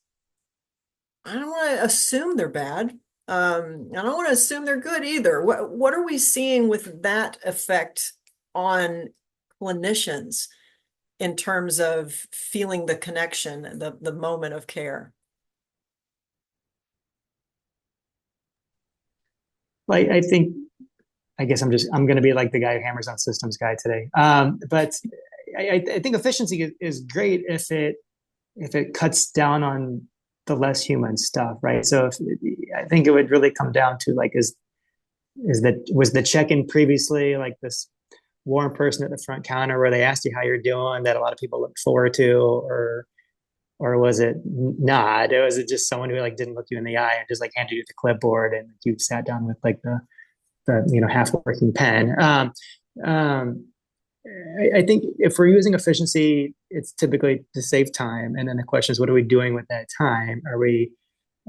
I don't want to assume they're bad. I don't want to assume they're good either. What are we seeing with that effect on clinicians in terms of feeling the connection, the moment of care? Like, I guess I'm going to be like the guy who hammers on systems guy today. But I think efficiency is great if it cuts down on the less human stuff, right? So I think it would really come down to like, was the check-in previously like this warm person at the front counter where they asked you how you're doing that a lot of people look forward to, or was it not? Was it just someone who like didn't look you in the eye and just like handed you the clipboard and you sat down with like the half working pen? I think if we're using efficiency, it's typically to save time. And then the question is, what are we doing with that time? Are we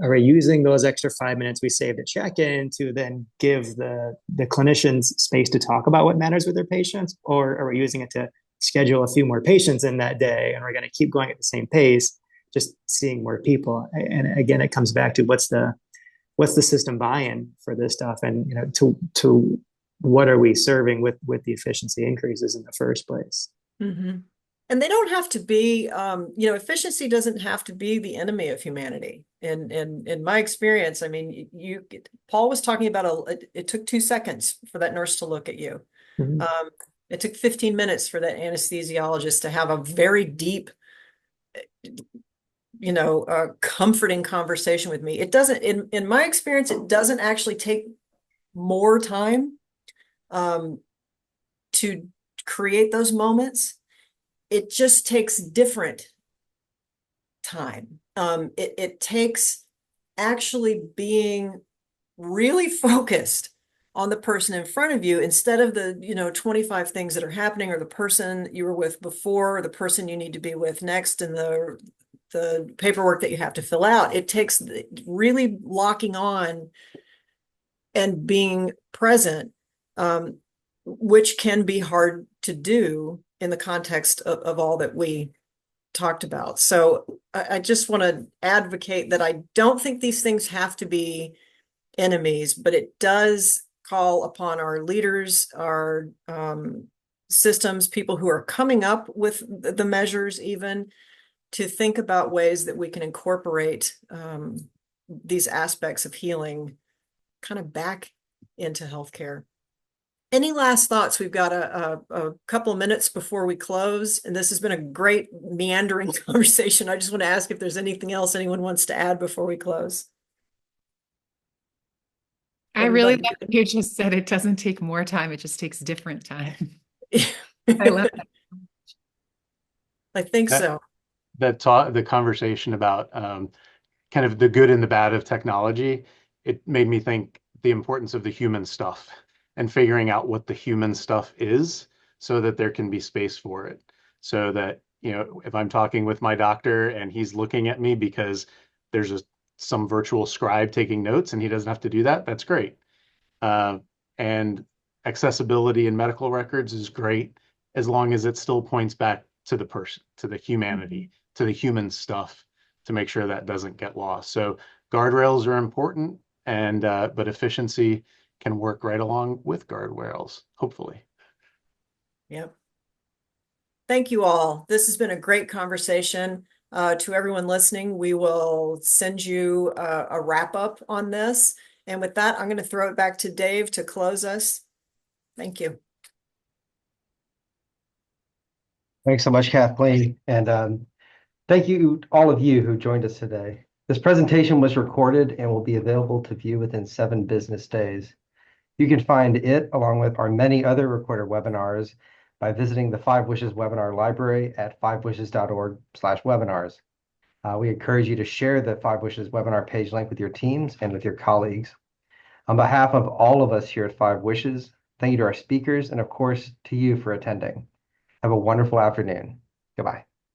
using those extra 5 minutes we saved at check-in to then give the clinicians space to talk about what matters with their patients? Or are we using it to schedule a few more patients in that day and we're going to keep going at the same pace, just seeing more people? And again, it comes back to what's the system buy-in for this stuff, and to what are we serving with the efficiency increases in the first place? Mm-hmm. And they don't have to be, efficiency doesn't have to be the enemy of humanity. And in my experience, I mean, Paul was talking about it took 2 seconds for that nurse to look at you. Mm-hmm. It took 15 minutes for that anesthesiologist to have a very deep, comforting conversation with me. It doesn't, in my experience, it doesn't actually take more time to create those moments. It just takes different time. It takes actually being really focused on the person in front of you instead of the 25 things that are happening, or the person you were with before, or the person you need to be with next, and the paperwork that you have to fill out. It takes really locking on and being present, which can be hard to do in the context of all that we talked about. So I just want to advocate that I don't think these things have to be enemies, but it does call upon our leaders, our systems, people who are coming up with the measures, even to think about ways that we can incorporate these aspects of healing kind of back into healthcare. Any last thoughts? We've got a couple of minutes before we close, and this has been a great meandering conversation. I just want to ask if there's anything else anyone wants to add before we close. I really Everybody love good? what you just said. It doesn't take more time, it just takes different time. I love that. I think That so. the conversation about kind of the good and the bad of technology, it made me think the importance of the human stuff and figuring out what the human stuff is so that there can be space for it. So that, if I'm talking with my doctor and he's looking at me because there's some virtual scribe taking notes and he doesn't have to do that, that's great. And accessibility in medical records is great as long as it still points back to the person, to the humanity, to the human stuff, to make sure that doesn't get lost. So guardrails are important, and but efficiency can work right along with guardrails, hopefully. Yep. Thank you all. This has been a great conversation. To everyone listening, we will send you a wrap up on this. And with that, I'm going to throw it back to Dave to close us. Thank you. Thanks so much, Kathleen. And thank you, all of you who joined us today. This presentation was recorded and will be available to view within 7 business days. You can find it along with our many other recorded webinars by visiting the 5 Wishes webinar library at 5wishes.org/webinars. We encourage you to share the 5 Wishes webinar page link with your teams and with your colleagues. On behalf of all of us here at 5 Wishes, thank you to our speakers and of course to you for attending. Have a wonderful afternoon. Goodbye.